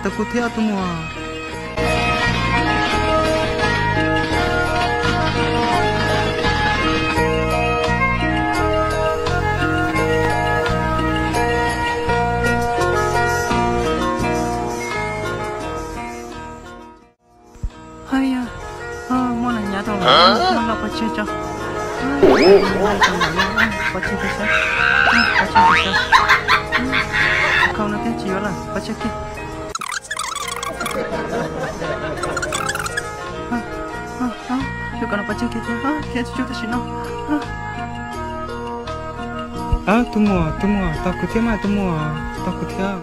takut ya semua. Hai ya, mau nanya tau mau lah baca aja. Baca bisa, baca bisa. Kau nanti cium lah, baca ke. Juga nak baca kita, kita juga sini. Tunggu, takut ya mah tunggu, takut ya.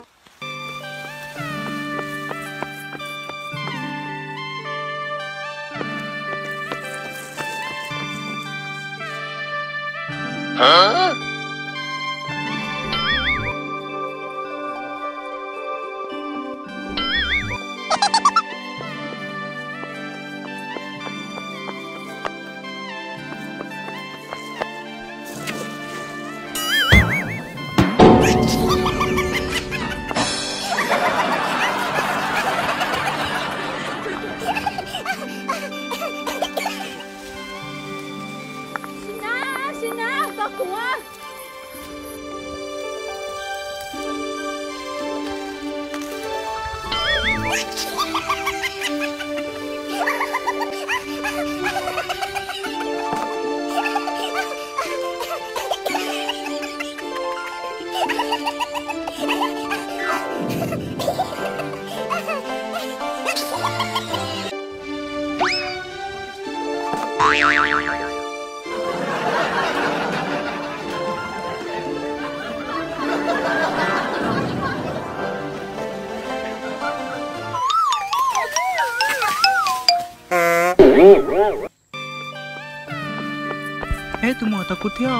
Tunggu, takut ya.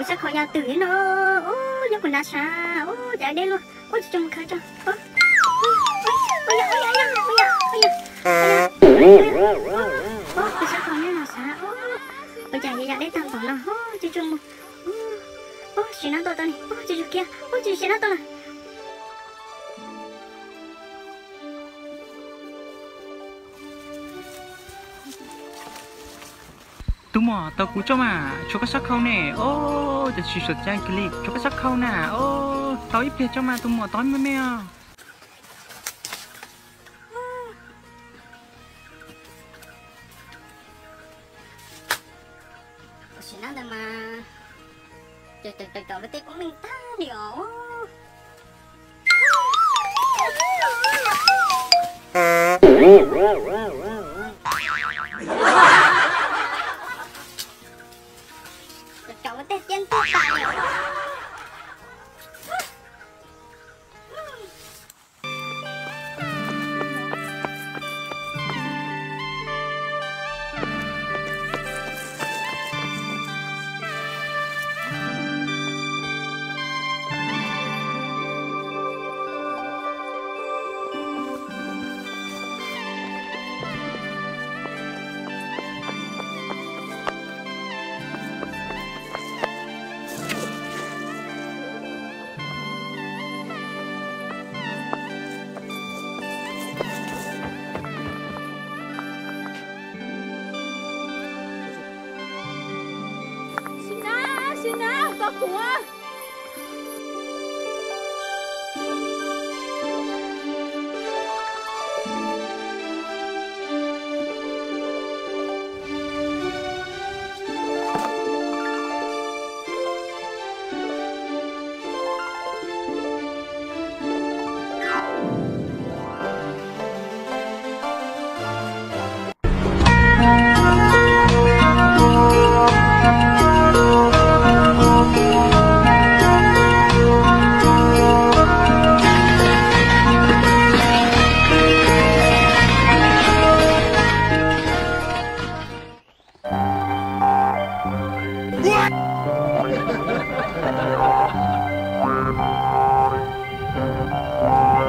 Chắc họ nhà tử nó, nhớ còn đá xa, chạy đi luôn, trông khá cho, sao còn nhớ là xa, chạy đi ra đấy tao bảo là, chị trông, chị nói to này, chị kia, chị nói to này. Tụi mò tao cú cho mà cho cái sắc khâu nèจะchỉ sụtใจcái liệt cho cái sắc khâu nè tao ít tiền cho mà tụi mò tối mới mẹ Xin nói mà trời với tay của mình ta điều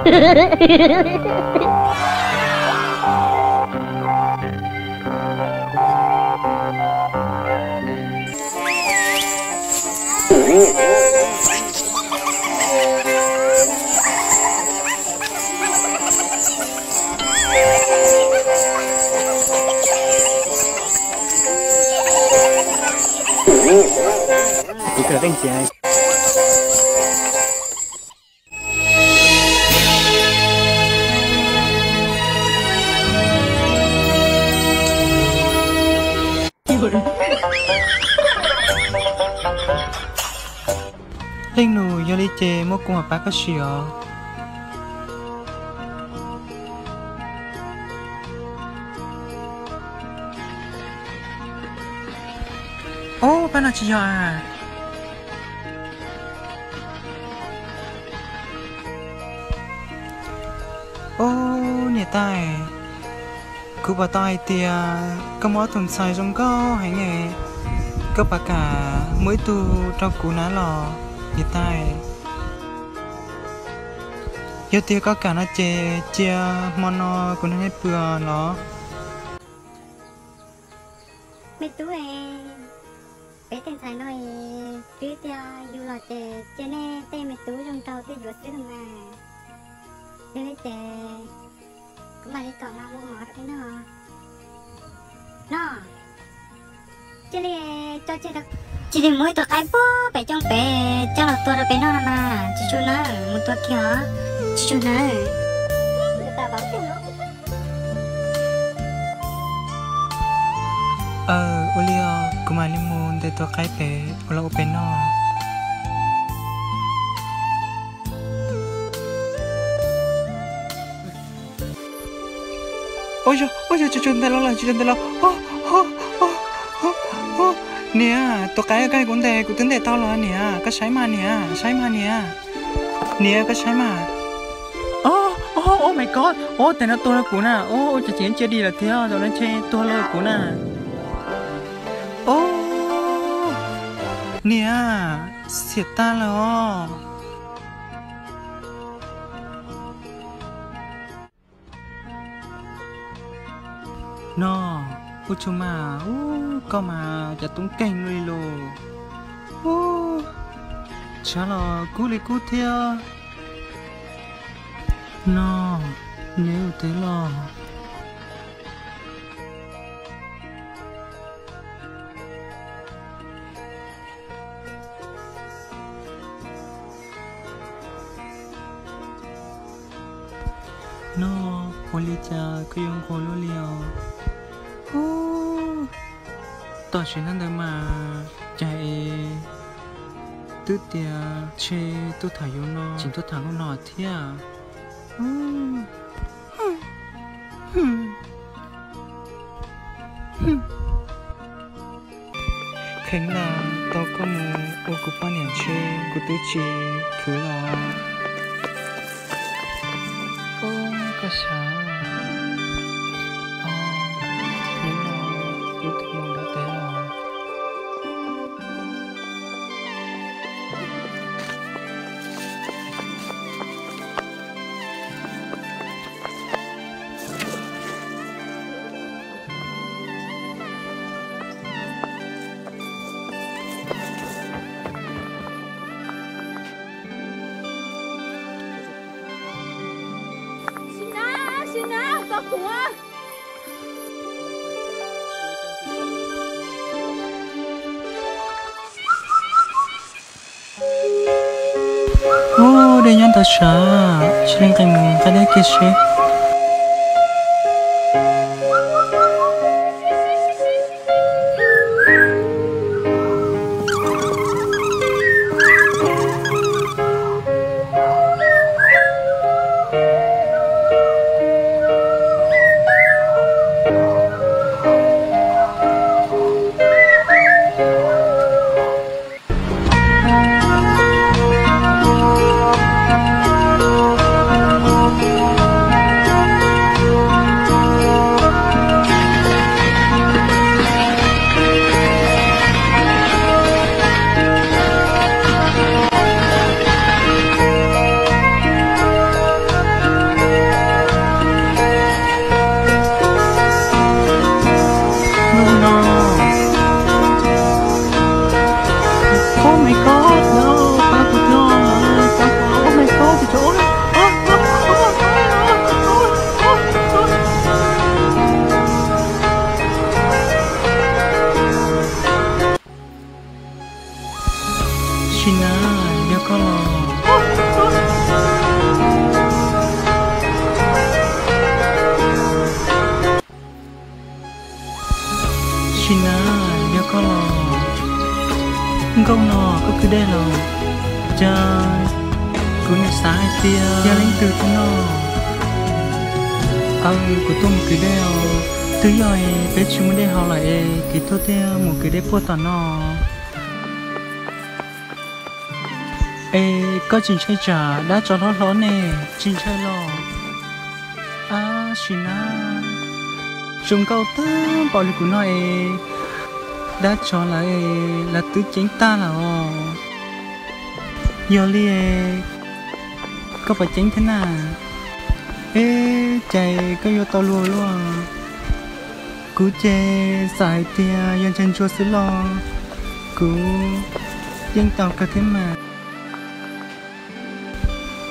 Chị cười đánh chị ai? Linh nụ yo li chê mô cùng bác có xìa. Ô, bạn nào chị à? Ô, nè tài. Cứ bà tài tìa, có mó thùng xài trong có hay nghe. Có bà cả mới tu trong cú ná lò, nè tài. Yêu tìa có cả nó chê, chia món nó của nó hết bừa nó. mẹ tú bé tên sai nói phía tia dù là tè cho nên tên mẹ tú trong tàu tê ruột tê mà nên tè cũng mà đi tỏ mà mua ngọt cái nó cho nên cho chơi được chỉ để mới tụi cái bố bé trong bé cho là tôi là bé nó mà chỉ cho nó một tuần kia chỉ cho nó người ta bảo thế nó Olio, kumalimun de to kai pe, ola open no. Ôi chun de lo, chun de lo. Nè, to cái cũng de, cũng tính de tao lo nè, cái sai mà nè. Nè, cái sai mà. Oh my god. Thế nó to là cú nè. Chả chiến chưa đi là thế, rồi nó chơi to là cú nè. Nè, xiết ta rồi. Nó, chú mà, có mà chả tung canh rồi lô. Chả là cú theo. Nó, nếu thế là nó oli cha cứ用火炉了tao chuyệnนั้นได้มาใจtư tia chê tôi thả vô nó chính tôi thả con nọ thia khánh là tao có một ô cục ba niệm chê của tôi chỉ cứ là cái sao nhưng mà yêu thương mình đã thế rồi để nhận ta sợ chỉ nên cảnh mình ta để kia sẽ cú này sai tia giờ lên từ thế nó của tôi một cái đeo thứ rồi bé chú muốn đi học lại cái thôi theo một cái đeo po tao nó có chuyện chơi trả đã cho nó lớn nè chuyện chơi lo xin chúng câu tư bảo lực của nó đã cho lại là tứ chính ta là giờ li có phải chính thế nào chạy có vô tao luôn luôn cú chê xài tia dân chân chua xứ lo cú dân tàu cả thế mà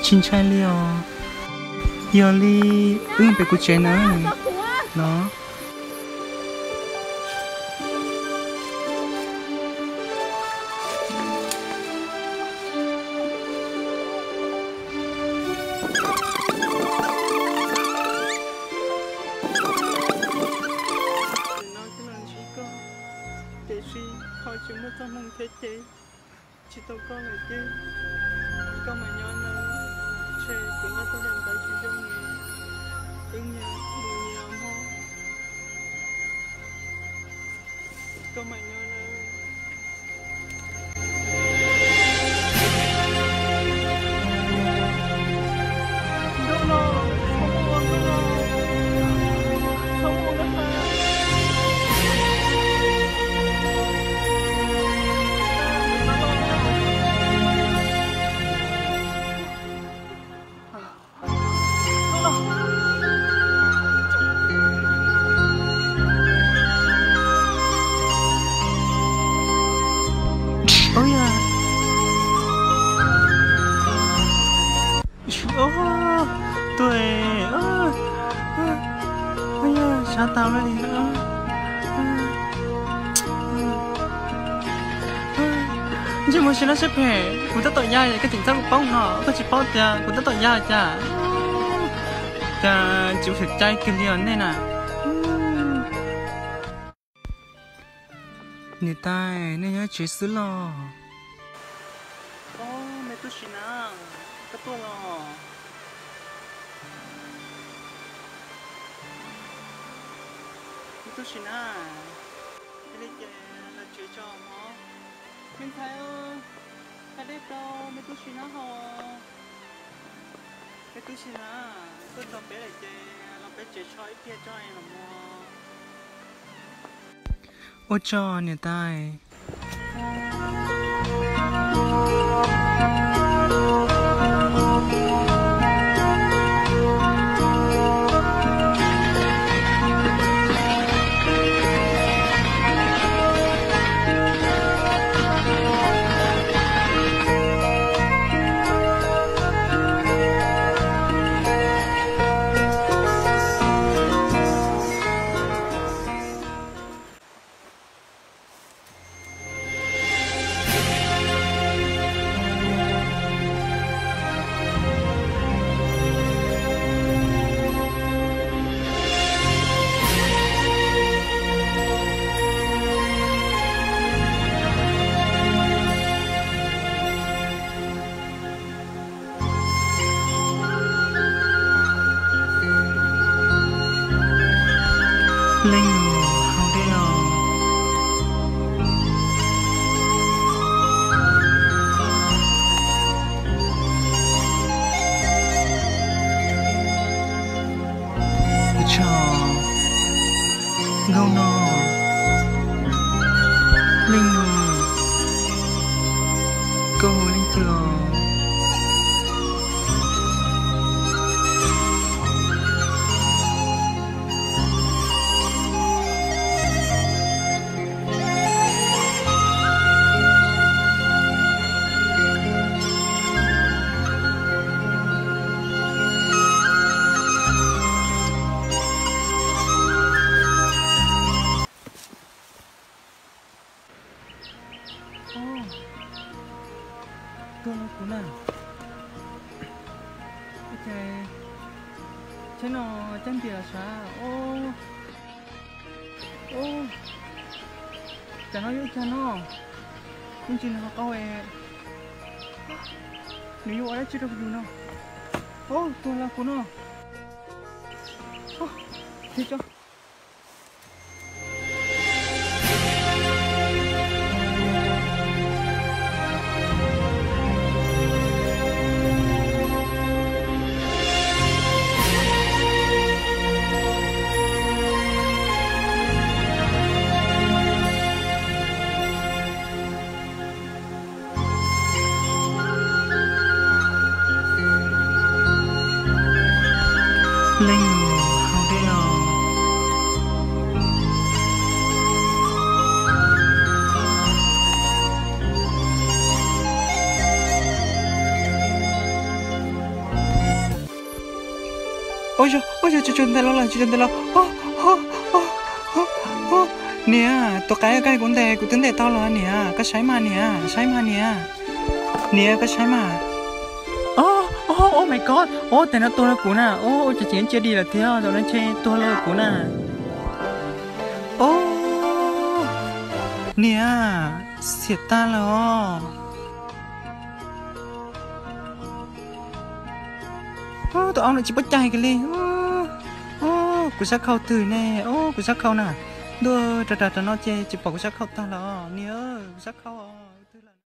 chín chai liò giờ li về cú chê nữa nó chỉ tao con là chứ con mà nhon nó chơi cũng có tao làm tới chỉ trong nhà nhà mùi nhà ho con mà nhon nó đâu lo không lo không lo đó mà tuổi bây giờ sao tao lại nữa chứ muốn xin nó xếp hè cũng tất tội nhai cái chính xác của bông nó có chỉ bao tiền cũng tất tội nhai chả chả chịu phải chay kia liền này nè người ta nên nhớ chế xứ lo mẹ tôi xin à cái tôi lo tôi xin à cái này là chơi cho nó mình thấy cái đấy đâu mình tôi xin nó hò cái tôi xin à tôi cho bé lại chơi làm bé chơi cho ít kia cho em làm mua ô cho nè tai linh không đi đâu cho ngâu no linh câu linh tường tôi nó cũng nào ok thế nó chân thì là sao chả nói với cha nó nhưng chỉ là câu nếu vô ở đây chưa được dù nào ô tôi là cô nó ô đi cho lên ngủ hao đi à ôi trời chuyện thế lo chuyện thế lo nè tôi cái con đẻ của tính đẻ tao là nè cái sấy mà nè cái sấy mà oh my godแต่ละตัวละกูน่ะจะเจียนเจดีละเที่ยวตอนนั้นเชตัวละกูน่ะเนี่ยเสียตาแล้วตัวเอาหน่อยจิบใจกันเลยกูชักเข้าตื่นแน่กูชักเข้าน่ะด้วยจะนอนเจจิบปอกกูชักเข้าตาแล้วเนี่ยกูชักเข้า